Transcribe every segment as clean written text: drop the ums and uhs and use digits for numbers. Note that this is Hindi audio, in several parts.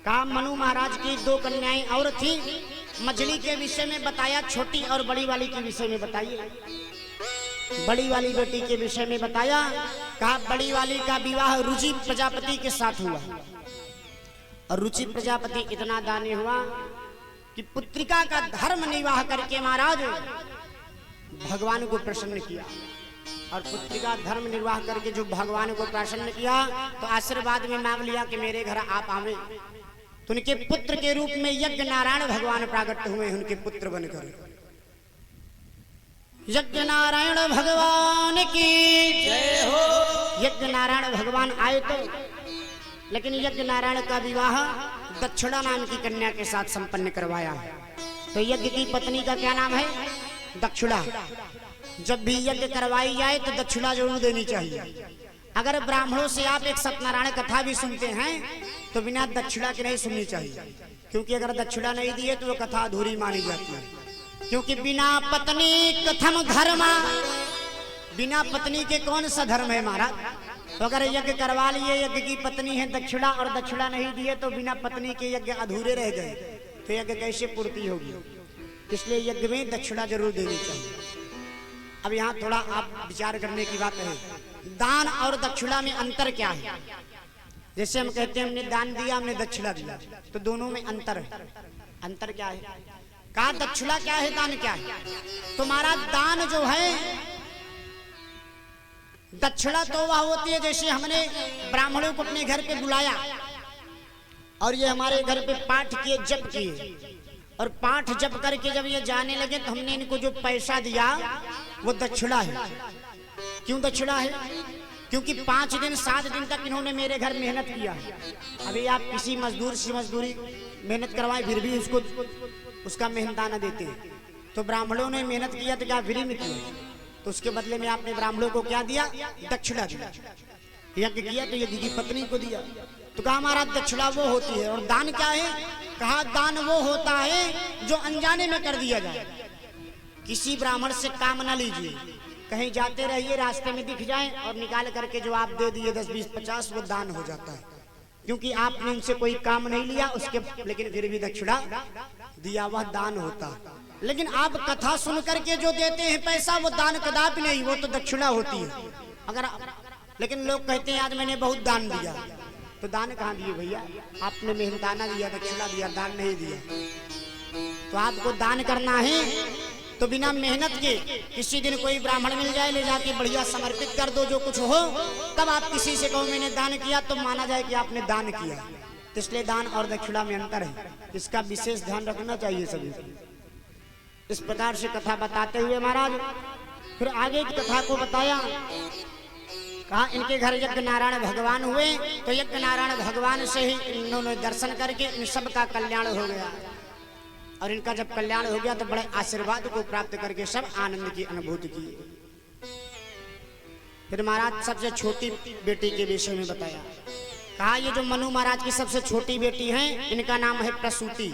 कहा मनु महाराज की दो कन्याएं और थी, मछली के विषय में बताया, छोटी और बड़ी वाली के विषय में बताइए। बड़ी वाली बेटी के विषय में बताया, कहा बड़ी वाली का विवाह रुचि प्रजापति के साथ हुआ और रुचि प्रजापति इतना दानी हुआ कि पुत्रिका का धर्म निर्वाह करके महाराज भगवान को प्रसन्न किया। और पुत्रिका धर्म निर्वाह करके जो भगवान को प्रसन्न किया तो आशीर्वाद में मांग लिया कि मेरे घर आप आवे। तो उनके पुत्र के रूप में यज्ञ नारायण भगवान प्रकट हुए, उनके पुत्र बनकर। यज्ञ नारायण भगवान की जय हो। यज्ञ नारायण भगवान आए तो, लेकिन यज्ञ नारायण का विवाह दक्षिणा नाम की कन्या के साथ संपन्न करवाया। तो यज्ञ की पत्नी का क्या नाम है? दक्षिणा। जब भी यज्ञ करवाई जाए तो दक्षिणा जरूर देनी चाहिए। अगर ब्राह्मणों से आप एक सत्यनारायण कथा भी सुनते हैं तो बिना दक्षिणा के नहीं सुननी चाहिए, क्योंकि अगर दक्षिणा नहीं दिए तो वो कथा अधूरी मानी जाती है। क्योंकि बिना पत्नी कथम धर्म, बिना पत्नी के कौन सा धर्म है महाराज? तो अगर यज्ञ करवा लिए, यज्ञ की पत्नी है दक्षिणा और दक्षिणा नहीं दिए तो बिना पत्नी के यज्ञ अधूरे रह गए, तो यज्ञ कैसे पूर्ति होगी? इसलिए यज्ञ में दक्षिणा जरूर देनी चाहिए। अब यहाँ थोड़ा आप विचार करने की बात है, दान और दक्षिणा में अंतर क्या है? जैसे हम कहते हैं हमने दान दिया, हमने दक्षिणा दिया, तो दोनों में अंतर है। अंतर क्या है? कहा दक्षिणा क्या है, दान क्या है? तो महाराज दान जो है, दक्षिणा तो वह होती है जैसे हमने ब्राह्मणों को अपने घर पे बुलाया और ये हमारे घर पे पाठ किए, जप किए, और पाठ जप करके जब ये जाने लगे तो हमने इनको जो पैसा दिया वो दक्षिणा है। क्यों दक्षिणा है? क्योंकि 5 दिन 7 दिन तक इन्होंने मेरे घर मेहनत किया। अभी आप किसी मजदूर से मजदूरी मेहनत करवाएं फिर भी उसका मेहनताना देते हैं। तो ब्राह्मणों ने मेहनत किया तो क्या फ्री में किया? तो उसके बदले में आपने ब्राह्मणों को क्या दिया? दक्षिणा दिया। यज्ञ किया तो यज्ञ की पत्नी को दिया। तो कहा हमारा दक्षिणा वो होती है। और दान क्या है? कहा दान वो होता है जो अनजाने में कर दिया जाए। किसी ब्राह्मण से काम न लीजिए, कहीं जाते रहिए, रास्ते में दिख जाए और निकाल करके जो आप दे दिए 10 20 50 वो दान हो जाता है, क्योंकि आपने उनसे कोई काम नहीं लिया उसके, लेकिन फिर भी दक्षिणा दिया, वह दान होता। लेकिन आप कथा सुन करके जो देते हैं पैसा वो दान कदापि नहीं, वो तो दक्षिणा होती है। अगर लेकिन लोग कहते हैं आज मैंने बहुत दान दिया, तो दान कहाँ दिए भैया? आपने मेहनताना दिया, दक्षिणा दिया, दान नहीं दिया। तो आपको दान करना है तो बिना मेहनत के किसी दिन कोई ब्राह्मण मिल जाए, ले जाके बढ़िया समर्पित कर दो, जो कुछ हो, तब आप किसी से कहो मैंने दान किया, तो माना जाए कि आपने दान किया। इसलिए दान और दक्षिणा में अंतर है, इसका विशेष ध्यान रखना चाहिए सभी। इस प्रकार से कथा बताते हुए महाराज फिर आगे की कथा को बताया। कहा इनके घर यज्ञ नारायण भगवान हुए, तो यज्ञ नारायण भगवान से ही इन्होंने दर्शन करके इन सब का कल्याण हो गया। और इनका जब कल्याण हो गया तो बड़े आशीर्वाद को प्राप्त करके सब आनंद की अनुभूति की। फिर महाराज सबसे छोटी बेटी के विषय में बताया। कहा ये जो मनु महाराज की सबसे छोटी बेटी है, इनका नाम है प्रसूति।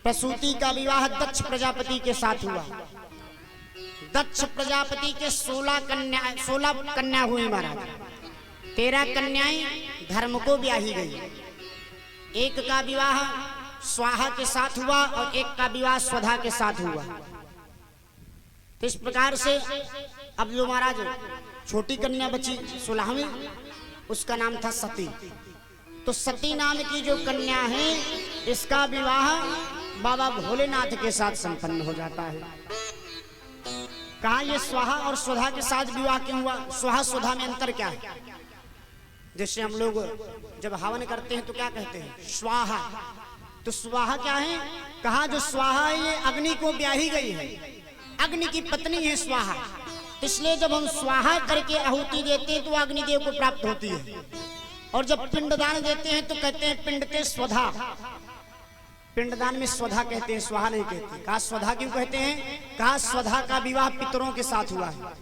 प्रसूति का विवाह दक्ष प्रजापति के साथ हुआ। दक्ष प्रजापति के 16 कन्या हुई महाराज। 13 कन्याएं धर्म को ब्याही गई। एक का विवाह स्वाहा के साथ हुआ और एक का विवाह स्वधा के साथ हुआ। तो इस प्रकार से अब जो महाराज छोटी कन्या बची 16वीं, उसका नाम था सती। तो सती नाम की जो कन्या है, इसका विवाह बाबा भोलेनाथ के साथ संपन्न हो जाता है। कहा ये स्वाहा और स्वधा के साथ विवाह क्यों हुआ? स्वाहा स्वधा में अंतर क्या है? जैसे हम लोग जब हवन करते हैं तो क्या कहते हैं? स्वाहा। तो स्वाहा क्या है? कहा जो स्वाहा है ये अग्नि को ब्याही गई है, अग्नि की पत्नी है स्वाहा। इसलिए जब हम स्वाहा करके आहुति देते हैं तो अग्निदेव को प्राप्त होती है। और जब पिंडदान देते हैं तो कहते हैं पिंडते स्वधा। पिंडदान में स्वधा कहते हैं, स्वाहा नहीं कहते। कहा स्वधा क्यों कहते हैं? कहा स्वधा का विवाह पितरों के साथ हुआ है।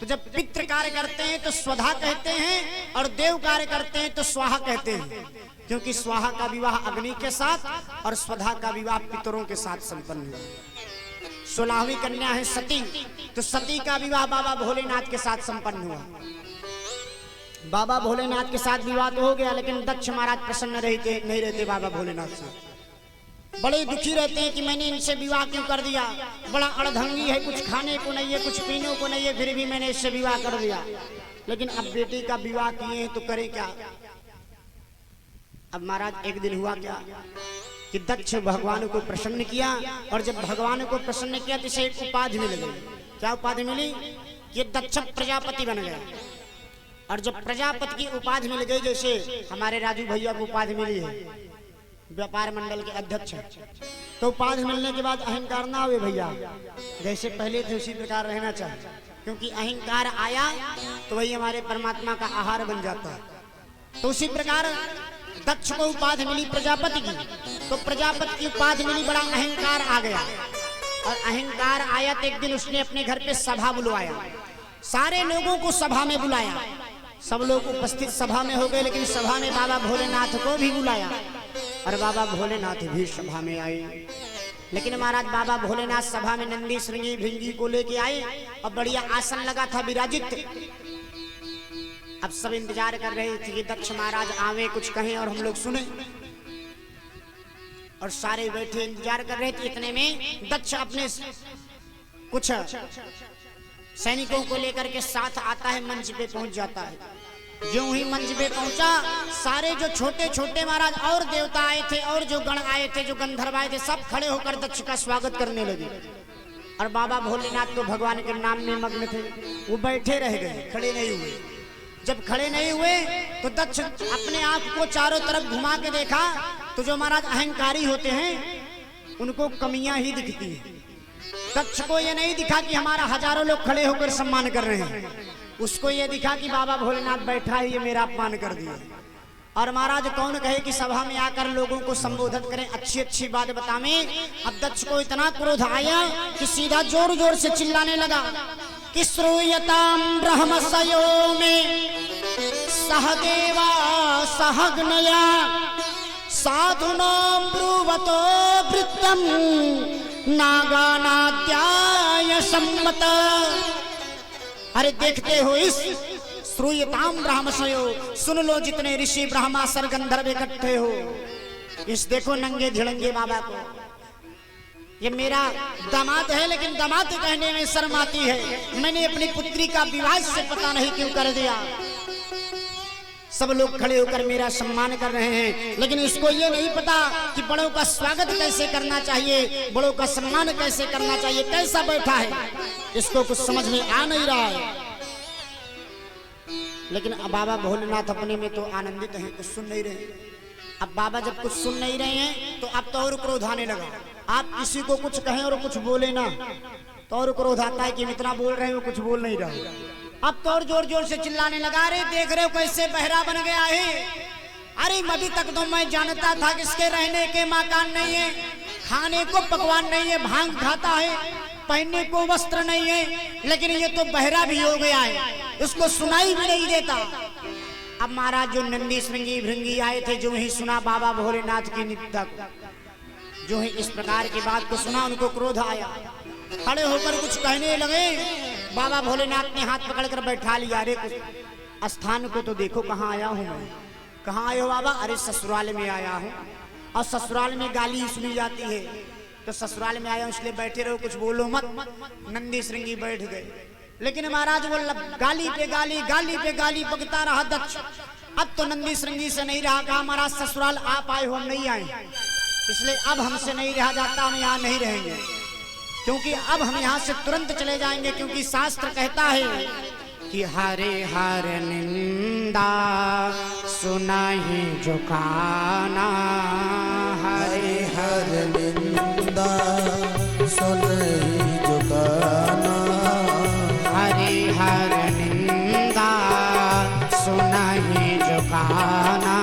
तो जब पितृ कार्य करते हैं तो स्वधा कहते हैं और देव कार्य करते हैं तो स्वाहा कहते हैं, क्योंकि स्वाहा का विवाह अग्नि के साथ और स्वधा का विवाह पितरों के साथ संपन्न हुआ। 16वीं कन्या है सती। तो सती का विवाह बाबा भोलेनाथ के साथ संपन्न हुआ। बाबा भोलेनाथ के साथ विवाह तो हो गया, लेकिन दक्ष महाराज प्रसन्न नहीं रहते बाबा भोलेनाथ से। बड़े दुखी रहते हैं कि मैंने इनसे विवाह क्यों कर दिया, बड़ा अड़धंगी है, कुछ खाने को नहीं है, कुछ पीने को नहीं है, फिर भी मैंने इससे विवाह कर दिया। लेकिन अब बेटी का विवाह किए हैं तो करे क्या। अब महाराज एक दिन हुआ क्या कि दक्ष भगवान को प्रसन्न किया, और जब भगवान को प्रसन्न किया तो इसे एक उपाधि मिल गई। क्या उपाधि मिली? कि दक्ष प्रजापति बन गया। और जब प्रजापति की उपाधि मिल गई, जैसे हमारे राजू भैया को उपाधि मिली है, व्यापार मंडल के अध्यक्ष, तो उपाधि मिलने के बाद अहंकार ना हुए भैया, जैसे पहले थे उसी प्रकार रहना चाहिए। क्योंकि अहंकार आया तो वही हमारे परमात्मा का आहार बन जाता है। तो उसी प्रकार दक्ष को उपाधि मिली प्रजापति की, तो प्रजापति की उपाधि मिली, बड़ा अहंकार आ गया। और अहंकार आया तो एक दिन उसने अपने घर पे सभा बुलवाया, सारे लोगों को सभा में बुलाया। सब लोग उपस्थित सभा में हो गए, लेकिन सभा में बाबा भोलेनाथ को भी बुलाया, और बाबा भोलेनाथ भी सभा में आए। लेकिन महाराज बाबा भोलेनाथ सभा में नंदी श्रृंगी भृंगी को लेके आए, और बढ़िया आसन लगा था विराजित। अब सब इंतजार कर रहे थे कि दक्ष महाराज आवे, कुछ कहें और हम लोग सुने, और सारे बैठे इंतजार कर रहे थे। इतने में दक्ष अपने कुछ सैनिकों को लेकर के साथ आता है, मंच पे पहुंच जाता है। जो ही मंच पे पहुंचा, सारे जो छोटे छोटे महाराज और देवता आए थे और जो गण आए थे, जो गंधर्व आए थे, सब खड़े होकर दक्ष का स्वागत करने लगे। और बाबा भोलेनाथ तो भगवान के नाम में मग्न थे, वो बैठे रह गए, खड़े नहीं हुए। जब खड़े नहीं हुए तो दक्ष अपने आंख को चारों तरफ घुमा के देखा, तो जो महाराज अहंकारी होते हैं उनको कमियां ही दिखती है। दक्ष को ये नहीं दिखा कि हमारा हजारों लोग खड़े होकर सम्मान कर रहे हैं, उसको ये दिखा कि बाबा भोलेनाथ बैठा है, ये मेरा अपमान कर दिया। और महाराज कौन कहे कि सभा में आकर लोगों को संबोधित करें, अच्छी अच्छी बात बतावें। अब दक्ष को इतना क्रोध आया कि सीधा जोर जोर से चिल्लाने लगा कि श्रूयतां ब्रह्मसयो में सहदेवा सहगनया साधुनां ब्रुवतो वृत्तं नागानाद्याय सम्मत। अरे देखते हो इस श्रूयताम ब्रह्मसयो, सुन लो जितने ऋषि ब्रह्मा सर गंधर्व इकट्ठे हो, इस देखो नंगे धिड़ंगे बाबा को। ये मेरा दामाद है, लेकिन दामाद कहने में शर्म आती है। मैंने अपनी पुत्री का विवाह से पता नहीं क्यों कर दिया। सब लोग खड़े होकर मेरा सम्मान कर रहे हैं, लेकिन इसको ये नहीं पता कि बड़ों का स्वागत कैसे करना चाहिए, बड़ों का सम्मान कैसे करना चाहिए। कैसा बैठा है, इसको कुछ समझ में आ नहीं रहा है। लेकिन अब बाबा भोलेनाथ अपने में तो आनंदित हैं, कुछ सुन नहीं रहे। अब बाबा जब कुछ सुन नहीं रहे हैं तो अब तो और क्रोध आने लगा। आप किसी को कुछ कहें और कुछ बोले ना तो और क्रोध आता है कि इतना बोल रहे हो, कुछ बोल नहीं रहा। अब तो और जोर जोर से चिल्लाने लगा, अरे देख रहे हो कैसे बहरा बन गया है। अरे अभी तक तो मैं जानता था कि इसके रहने के मकान नहीं है, खाने को पकवान नहीं है, भांग खाता है, पहनने को वस्त्र नहीं है, लेकिन ये तो बहरा भी हो गया है, इसको सुनाई भी नहीं देता। अब महाराज जो नंदी श्रृंगी भृंगी आए थे, जो ही सुना बाबा भोलेनाथ की निंदा को, जो ही इस प्रकार की बात को सुना, उनको क्रोध आया। खड़े होकर कुछ कहने लगे। बाबा भोलेनाथ ने हाथ पकड़कर बैठा लिया। अरे कुछ स्थान को तो देखो, कहाँ आया हूँ मैं। कहाँ आए हो बाबा? अरे ससुराल में आया हूँ, और ससुराल में गाली सुनी जाती है, तो ससुराल में आया हूँ इसलिए बैठे रहो, कुछ बोलो मत। नंदी श्रृंगी बैठ गए, लेकिन महाराज वो गाली पे गाली, गाली पे गाली बकता रहा दक्ष। अब तो नंदी श्रृंगी से नहीं रहा, कहा महाराज ससुराल आप आए हो, हम नहीं आए, इसलिए अब हमसे नहीं रहा जाता, हम यहाँ नहीं रहेंगे, क्योंकि अब हम यहाँ से तुरंत चले जाएंगे। क्योंकि शास्त्र कहता है कि हरे हर निंदा सुनाही झुकाना, हरे हर निंदा सुनाही झुकाना, हरे हर निंदा सुनाही झुकाना,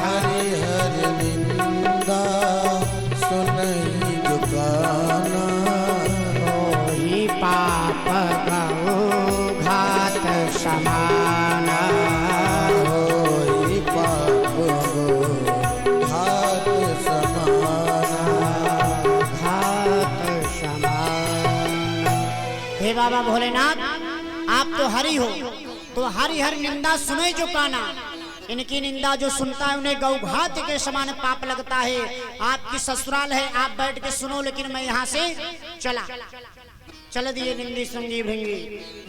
हरे हर निंदा सुनाही झुकाना। होई पाप गौ घात समाना, होई पाप घात समाना, घात समाना। हे बाबा भोलेनाथ, आप तो हरि हो, तो हरि हर निंदा सुने जो काना, इनकी निंदा जो सुनता है उन्हें गौघात के समान पाप लगता है। आपकी ससुराल है, आप बैठ के सुनो, लेकिन मैं यहाँ से चल दिए नंदी सिंगी भृंगी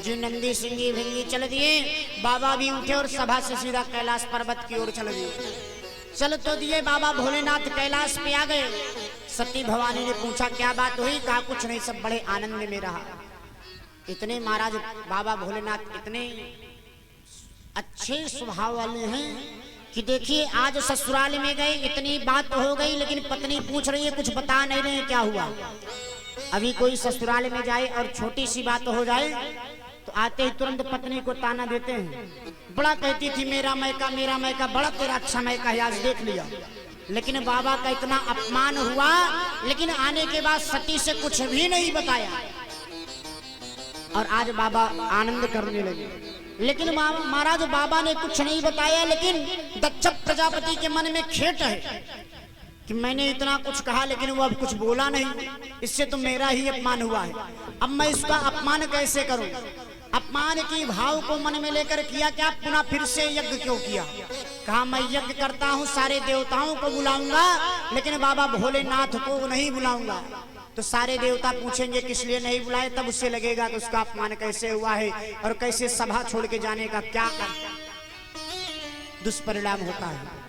जी, नंदी सिंगी भृंगी चल दिए। बाबा भी उठे और सभा से सीधा कैलाश पर्वत की ओर चल दिए। चल तो दिए बाबा भोलेनाथ कैलाश पे आ गए। सती भवानी ने पूछा क्या बात हुई? कहा कुछ नहीं, सब बड़े आनंद में रहा। इतने महाराज बाबा भोलेनाथ इतने अच्छे स्वभाव वाले हैं कि देखिए आज ससुराल में गए, इतनी बात हो गई, लेकिन पत्नी पूछ रही है, कुछ बता नहीं रहे क्या हुआ। अभी कोई ससुराल में जाए और छोटी सी बात हो जाए तो आते ही तुरंत पत्नी को ताना देते हैं। बड़ा कहती थी मेरा मैका, बड़ा तेरा अच्छा मैका है, आज देख लिया। लेकिन बाबा का इतना अपमान हुआ, लेकिन आने के बाद सती से कुछ भी नहीं बताया और आज बाबा आनंद करने लगे। लेकिन महाराज बाबा ने कुछ नहीं बताया, लेकिन दक्ष प्रजापति के मन में खेट है कि मैंने इतना कुछ कहा लेकिन वो अब कुछ बोला नहीं, इससे तो मेरा ही अपमान हुआ है। अब मैं इसका अपमान कैसे करूं? अपमान की भाव को मन में लेकर किया क्या, पुनः फिर से यज्ञ क्यों किया? कहा मैं यज्ञ करता हूं, सारे देवताओं को बुलाऊंगा, लेकिन बाबा भोलेनाथ को नहीं बुलाऊंगा। तो सारे देवता पूछेंगे किस लिए नहीं बुलाए, तब उससे लगेगा कि उसका अपमान कैसे हुआ है और कैसे सभा छोड़ के जाने का क्या दुष्परिणाम होता है।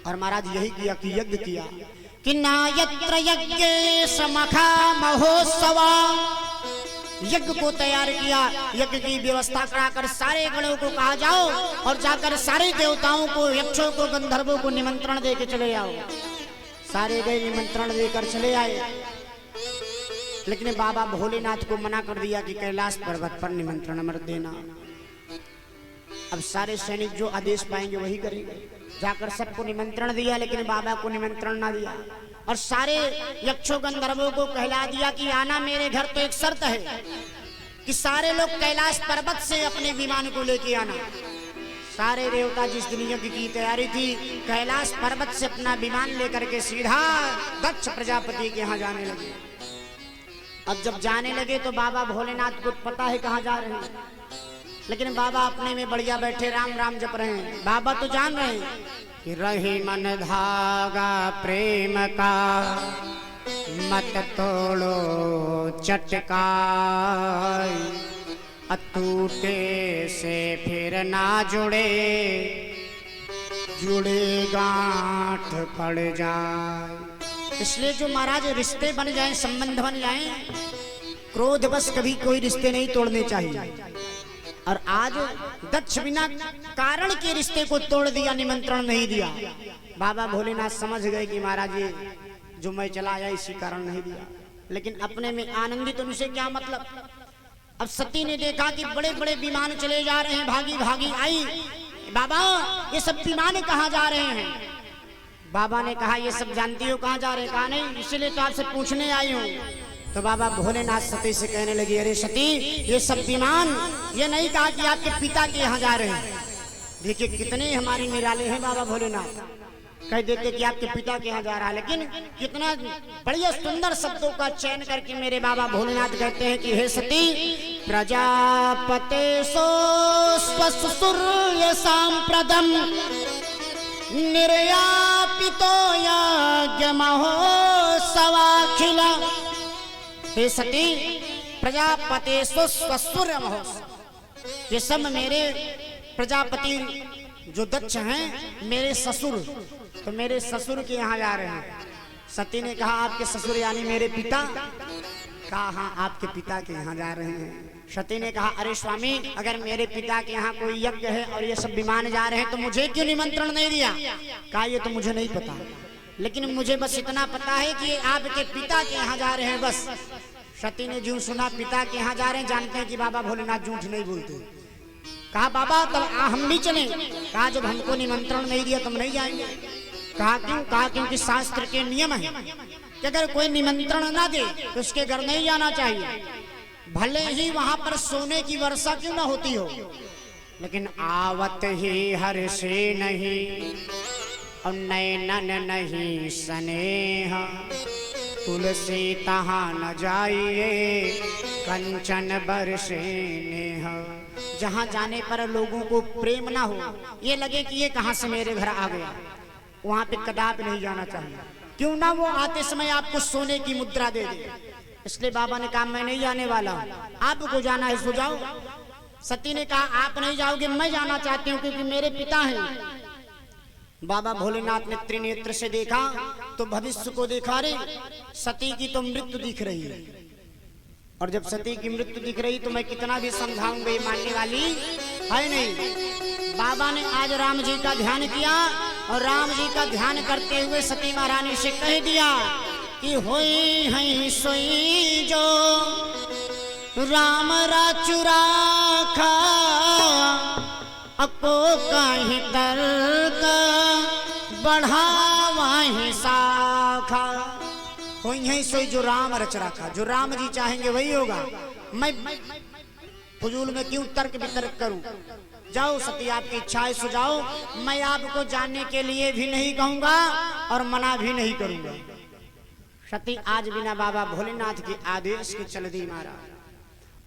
और महाराज यही किया कि यज्ञ किया कि नायत्र यज्ञ समखा महोत्सवा, यज्ञ को तैयार किया। यज्ञ की व्यवस्था कराकर सारे गणों को कहा जाओ और जाकर सारे देवताओं को, यक्षों को, गंधर्वों को निमंत्रण दे के चले आओ। सारे गए निमंत्रण देकर चले आए, लेकिन बाबा भोलेनाथ को मना कर दिया कि कैलाश पर्वत पर निमंत्रण मत देना। अब सारे सैनिक जो आदेश पाएंगे वही करेंगे। जाकर सबको निमंत्रण दिया, लेकिन बाबा को निमंत्रण ना दिया। और सारे यक्षों गंधर्वों को कहला दिया कि आना मेरे घर, तो एक शर्त है कि सारे लोग कैलाश पर्वत से अपने विमान को लेके आना। सारे देवता जिस दिन यज्ञ की तैयारी थी, कैलाश पर्वत से अपना विमान लेकर के सीधा दक्ष प्रजापति के यहाँ जाने लगे। अब जब जाने लगे तो बाबा भोलेनाथ को पता है कहाँ जा रहे हैं, लेकिन बाबा अपने में बढ़िया बैठे राम राम जप रहे हैं। बाबा तो जान रहे हैं कि रही मन धागा प्रेम का, मत तोड़ो चटका, अटूटे से फिर ना जुड़े, जुड़े गांठ पड़ जाए। इसलिए जो महाराज रिश्ते बन जाएं, संबंध बन जाएं, क्रोध बस कभी कोई रिश्ते नहीं तोड़ने चाहिए। और आज दक्ष बिना कारण के रिश्ते को तोड़ दिया, निमंत्रण नहीं दिया। बाबा भोलेनाथ समझ गए कि महाराज ये जो मैं चला आया इसी कारण नहीं दिया, लेकिन अपने में आनंदित उनसे क्या मतलब। अब सती ने देखा कि बड़े बड़े विमान चले जा रहे हैं, भागी भागी आई, बाबा ये सब विमान कहाँ जा रहे हैं? बाबा ने कहा ये सब जानती हो कहाँ जा रहे हैं? कहा नहीं, इसलिए तो आपसे पूछने आई हूँ। तो बाबा भोलेनाथ सती से कहने लगी, अरे सती ये सब विमान, ये नहीं कहा कि आपके पिता के यहाँ जा रहे हैं। देखिए कितने हमारे निराले हैं बाबा भोलेनाथ, कह देते कि आपके पिता के यहाँ जा रहा है, लेकिन कितना बढ़िया सुंदर शब्दों का चयन करके मेरे बाबा भोलेनाथ कहते हैं कि हे सती, प्रजापते सो स्वसुर्य सांप्रदम निर्यापितो यज्ञ महोत्सवाखिला। हे सती, प्रजापते सो स्वसुर्य महोत्सव, ये सब मेरे प्रजापति जो दक्ष हैं मेरे ससुर, तो मेरे ससुर के यहाँ जा रहे हैं। सती ने कहा आपके ससुर यानी मेरे पिता? कहा हाँ आपके पिता के यहाँ जा रहे हैं। सती ने कहा अरे स्वामी, अगर मेरे पिता के यहाँ कोई यज्ञ है और ये सब विमान जा रहे हैं तो मुझे क्यों निमंत्रण नहीं दिया? कहा ये तो मुझे नहीं पता, लेकिन मुझे बस इतना पता है कि आपके पिता के यहाँ जा रहे हैं बस। सती ने जो सुना पिता के यहाँ जा रहे हैं, जानते हैं कि बाबा भोलेनाथ झूठ नहीं बोलते। कहा बाबा तब हम भी चलें? कहा जब हमको निमंत्रण नहीं दिया तुम नहीं जाएंगे। कहा क्यों? कहा क्योंकि शास्त्र के नियम है कि अगर कोई निमंत्रण ना दे तो उसके घर नहीं जाना चाहिए, भले ही वहां पर सोने की वर्षा क्यों ना होती हो। लेकिन आवत ही हर से नहीं और नैनन नहीं स्नेह, तुलसी तहाँ न जाइए कंचन बरसे नेह। जहाँ जाने पर लोगों को प्रेम ना हो, ये लगे कि ये कहाँ से मेरे घर आ गया, वहां पे कदापि नहीं जाना चाहिए। क्यों ना वो आते समय आपको सोने की मुद्रा दे दे। इसलिए बाबा ने कहा मैं नहीं जाने वाला, आपको जाना है सो जाओ। सती ने कहा आप नहीं जाओगे, मैं जाना चाहती हूँ क्योंकि मेरे पिता हैं। बाबा भोलेनाथ ने त्रिनेत्र से देखा तो भविष्य को देखा, रे सती की तो मृत्यु दिख रही है। और जब सती की मृत्यु दिख रही तो मैं कितना भी समझाऊंगा ये मानने वाली है नहीं। बाबा ने आज राम जी का ध्यान किया और राम जी का ध्यान करते हुए सती महारानी से कह दिया कि होई है सोई जो राम राचु राखा, अको कहीं तर्क बढ़ावा ही साखा। होई है सोई जो राम रच रखा, जो राम जी चाहेंगे वही होगा। मैं फजूल में क्यों तर्क वितर्क करूं। जाओ सती आपकी इच्छा है सो जाओ, मैं आपको जानने के लिए भी नहीं कहूंगा और मना भी नहीं करूंगा। सती आज बिना बाबा भोलेनाथ के आदेश के चल दी महाराज।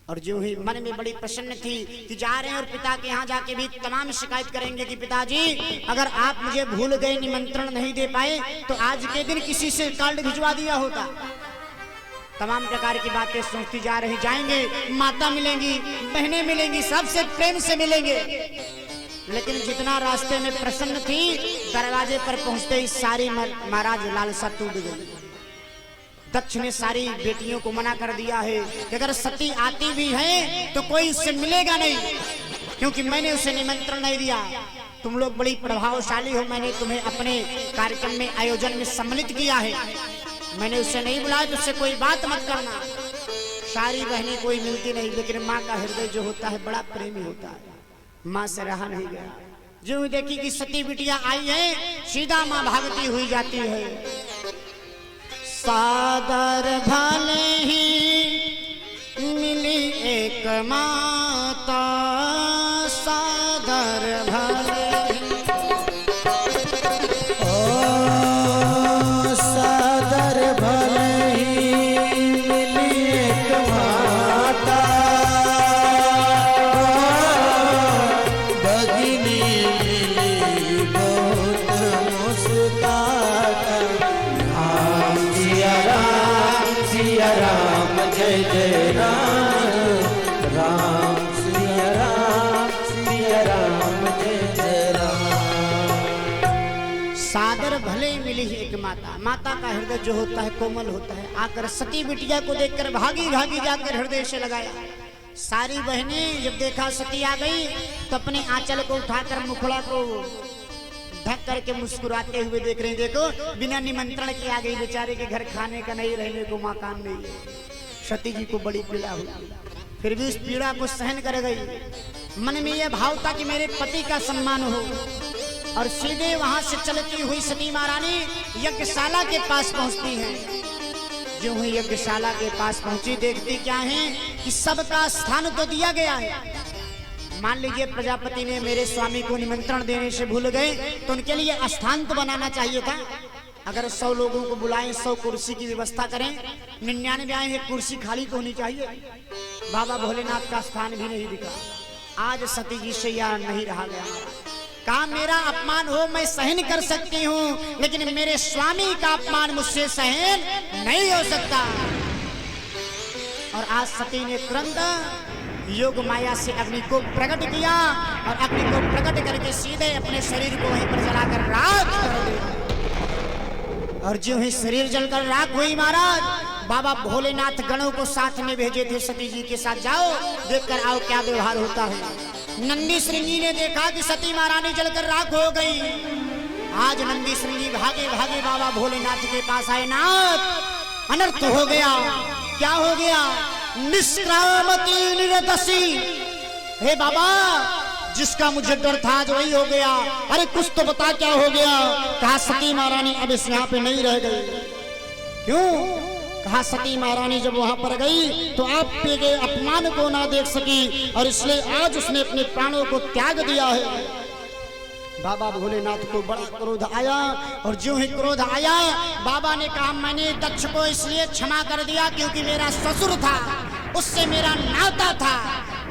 और जो ही मन में बड़ी प्रसन्न थी कि जा रहे हैं और पिता के यहाँ जाके भी तमाम शिकायत करेंगे कि पिताजी अगर आप मुझे भूल गए, निमंत्रण नहीं दे पाए तो आज के दिन किसी से कार्ड भिजवा दिया होता। तमाम प्रकार की बातें सोचती जा रही। जाएंगे, माता मिलेंगी, बहनें मिलेंगी, सबसे प्रेम से मिलेंगे। लेकिन जितना रास्ते में प्रसन्न थी, दरवाजे पर पहुंचते ही सारी महाराज लालसा टूट गई। दक्ष ने सारी बेटियों को मना कर दिया है कि अगर सती आती भी है तो कोई उससे मिलेगा नहीं, क्योंकि मैंने उसे निमंत्रण नहीं दिया। तुम लोग बड़ी प्रभावशाली हो, मैंने तुम्हें अपने कार्यक्रम में आयोजन में सम्मिलित किया है, मैंने उसे नहीं बुलाया तो उससे कोई बात मत करना। सारी बहनें कोई मिलती नहीं, लेकिन माँ का हृदय जो होता है बड़ा प्रेमी होता है। माँ से रहा नहीं गया। जो देखी कि सती बिटिया आई है, सीधा माँ भागती हुई जाती है। सादर भले ही मिली एक माता, सादर भले ओ सादर भले ही मिली एक माता, भगिनी मिली बहुत मुस्ताता। सिया राम जय जय राम, राम सिया राम जय जय राम। सादर भले ही मिली है एक माता। माता का हृदय जो होता है कोमल होता है। आकर सती बिटिया को देखकर भागी भागी जाकर हृदय से लगाया। सारी बहनें जब देखा सती आ गई तो अपने आंचल को उठाकर मुखड़ा को ढक करके मुस्कुराते हुए देख रहे हैं। देखो बिना निमंत्रण के आ गई, बेचारे के घर खाने का नहीं, रहने को मकान नहीं है। सती जी को बड़ी पीड़ा हुई, फिर भी उस पीड़ा को सहन कर गई। मन में यह भाव था कि मेरे पति का सम्मान हो। और सीधे वहां से चलती हुई सती महारानी यज्ञशाला के पास पहुंचती है। जो हुई यज्ञशाला के पास पहुंची, देखती क्या है कि सबका स्थान तो दिया गया है। मान लीजिए प्रजापति ने मेरे स्वामी को निमंत्रण देने से भूल गए तो उनके लिए स्थान तो बनाना चाहिए था। अगर 100 लोगों को बुलाएं, 100 कुर्सी की व्यवस्था करें, 99 आए हैं, कुर्सी खाली तो होनी चाहिए। बाबा भोलेनाथ का स्थान भी नहीं दिखा। आज सती जी से यह नहीं रहा गया। कहा मेरा अपमान हो मैं सहन कर सकती हूँ, लेकिन मेरे स्वामी का अपमान मुझसे सहन नहीं हो सकता। और आज सती ने तुरंत योग माया से अग्नि को प्रकट किया और अग्नि को प्रकट करके सीधे अपने शरीर को वहीं पर जलाकर राख कर दिया। और जो ही शरीर जलकर राख हुई महाराज, बाबा भोलेनाथ गणों को साथ में भेजे थे सती जी के साथ, जाओ देखकर आओ क्या व्यवहार होता है। नंदी श्रृंगी ने देखा कि सती महारानी जलकर राख हो गई। आज नंदी श्रृंगी भागे भागे बाबा भोलेनाथ के पास आए। नाथ अनर्थ हो गया। क्या हो गया? निष्क्रामती निरतसी। हे बाबा, जिसका मुझे डर था आज वही हो गया। अरे कुछ तो बता क्या हो गया? कहा सती महारानी अब इस यहाँ पे नहीं रह गई। क्यों? कहा सती महारानी जब वहां पर गई तो आप पे गए अपमान को ना देख सकी और इसलिए आज उसने अपने प्राणों को त्याग दिया है। बाबा भोलेनाथ को बड़ा क्रोध आया और जो ही क्रोध आया बाबा ने कहा मैंने दक्ष को इसलिए क्षमा कर दिया क्योंकि मेरा ससुर था, उससे मेरा नाता था।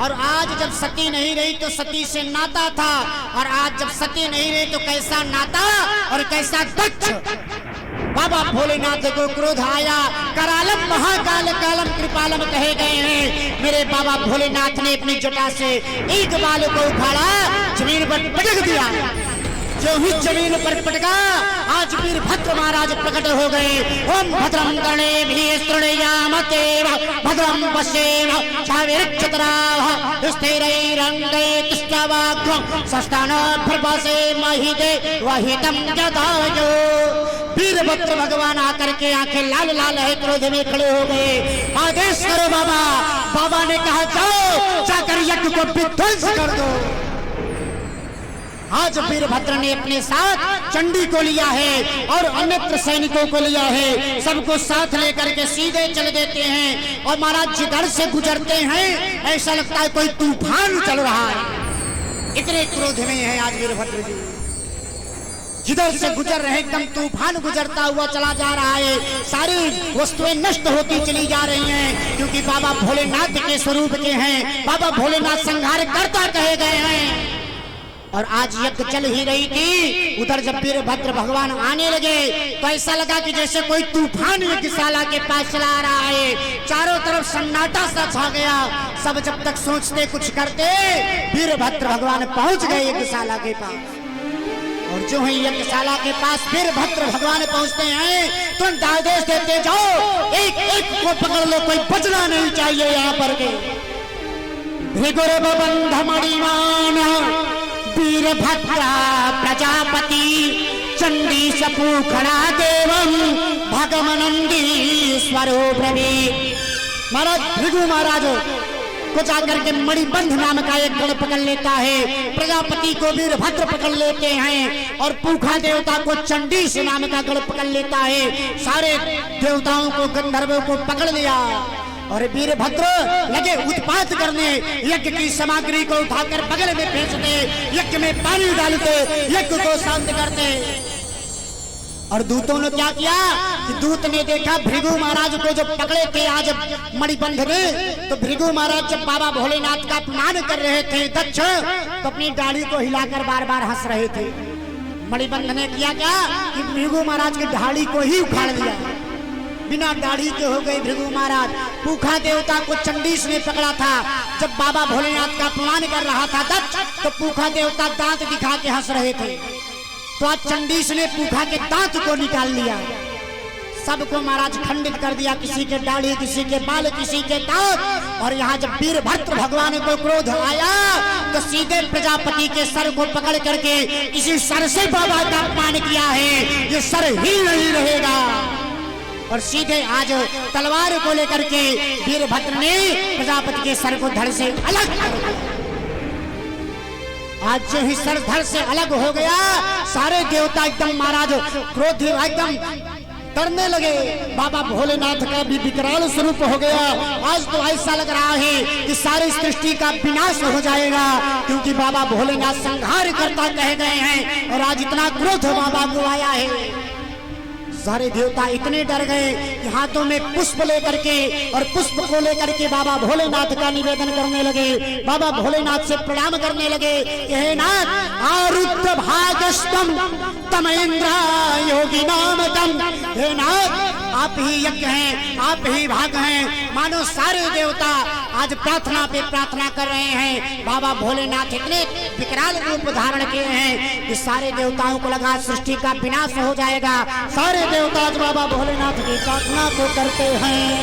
और आज जब सती नहीं रही तो सती से नाता था, और आज जब सती नहीं रही तो कैसा नाता और कैसा दक्ष। बाबा भोलेनाथ को क्रोध आया, करालम महाकाल कालम कृपालम कहे गए हैं। मेरे बाबा भोलेनाथ ने अपनी जटा से एक बाल को उखाड़ा, जमीन पर पटक दिया। जो ही जमीन पर पटका, आज वीरभद्र महाराज प्रकट हो गए। ओम भद्रम कर्णेभिः शृणुयामदेव भद्रम पश्येम चाविरक्षतराः स्थिरैरङ्गैस्तवाग्रं सस्तानभ्रवसेमहिते वहितं जदायो। वीरभद्र भगवान आकर के आंखें लाल लाल है, क्रोध में खड़े हो गए। आदेश करो बाबा। बाबा ने कहा जाओ जाकर यज्ञ को विध्वंस कर दो। आज वीरभद्र ने अपने साथ चंडी को लिया है और अन्य सैनिकों को लिया है, सबको साथ लेकर के सीधे चल देते हैं। और महाराज जिधर से गुजरते हैं ऐसा लगता है कोई तूफान चल रहा है, इतने क्रोध में है आज वीरभद्र जी। जिधर से गुजर रहे एकदम तूफान गुजरता हुआ चला जा रहा है। सारी वस्तुएं नष्ट होती चली जा रही हैं, क्योंकि बाबा भोलेनाथ के स्वरूप के हैं। बाबा भोलेनाथ संहार करता कहे गए हैं। और आज यज्ञ चल ही रही थी, उधर जब वीरभद्र भगवान आने लगे तो ऐसा लगा कि जैसे कोई तूफान यज्ञशाला के पास चला रहा है। चारों तरफ सन्नाटा सा छा गया। सब जब तक सोचते कुछ करते, वीरभद्र भगवान पहुंच गए यज्ञशाला के पास। और जो है यज्ञशाला के पास वीरभद्र भगवान पहुंचते हैं तो आदेश देते जाओ एक एक को पकड़ लो, कोई बचना नहीं चाहिए यहाँ पर के। बंध मणिमान वीरभद्र प्रजापति चंडी सपूखड़ा देवम भगवनंदी स्वरूप। महाराज भृगु महाराज को जाकर के मणिबंध नाम का एक गण पकड़ लेता है। प्रजापति को वीरभद्र पकड़ लेते हैं और पूखा देवता को चंडीस नाम का गण पकड़ लेता है। सारे देवताओं को गंधर्वों को पकड़ लिया और वीरभद्र लगे उत्पात करने। यज्ञ की सामग्री को उठाकर बगल में फेंकते, यज्ञ में पानी डालते, यज्ञ को शांत करते। और दूतों ने क्या किया कि दूत ने देखा भृगु महाराज को जब पकड़े थे आज मणिबंध ने, तो भृगु महाराज जब बाबा भोलेनाथ का अपमान कर रहे थे दक्ष, तो अपनी दाढ़ी को हिलाकर बार बार हंस रहे थे। मणिबंध ने किया क्या कि भृगु महाराज की दाढ़ी को ही उखाड़ दिया। बिना दाढ़ी के हो गए भृगु महाराज। पूखा देवता को चंडीस ने पकड़ा था। जब बाबा भोलेनाथ का अपमान कर रहा था दक्ष, तो पूखा देवता दांत दिखा के हंस रहे थे। तो आज चंडीस ने पूखा के दांत को निकाल लिया, सबको महाराज खंडित कर दिया। किसी के दाढ़ी, किसी के बाल, किसी के दांत। और यहाँ जब वीरभद्र भगवान को क्रोध आया तो सीधे प्रजापति के सर को पकड़ करके इसी सर से बाबा का अपमान किया है। ये सर ही नहीं रहेगा। और सीधे आज तलवार को लेकर के वीरभद्र ने प्रजापति के सर को धड़ से अलग कर दिया। आज जो ही सर धड़ से अलग हो गया, सारे देवता एकदम महाराज क्रोध एकदम डरने लगे। बाबा भोलेनाथ का भी विकराल स्वरूप हो गया। आज तो ऐसा लग रहा है कि सारी सृष्टि का विनाश हो जाएगा, क्योंकि बाबा भोलेनाथ संहार करता कहे गए हैं। और आज इतना क्रोध बाबा को आया है। सारे देवता इतने डर गए कि हाथों में पुष्प लेकर के और पुष्प को लेकर के बाबा भोलेनाथ का निवेदन करने लगे। बाबा भोलेनाथ से प्रणाम करने लगे। हे नाथ आरुद्ध भागस्तम तम इंद्र योगी नाम तम। हे नाथ आप ही यज्ञ हैं, आप ही भाग हैं। मानो सारे देवता आज प्रार्थना पे प्रार्थना कर रहे हैं। बाबा भोलेनाथ इतने विकराल रूप धारण किए हैं कि सारे देवताओं को लगा सृष्टि का विनाश हो जाएगा। सारे देवता आज बाबा भोलेनाथ की प्रार्थना को करते हैं।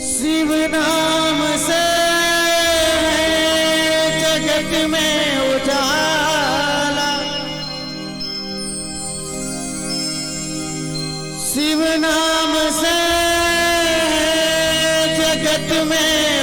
शिव नाम से जगत में उजाला, शिव नाम से जगत में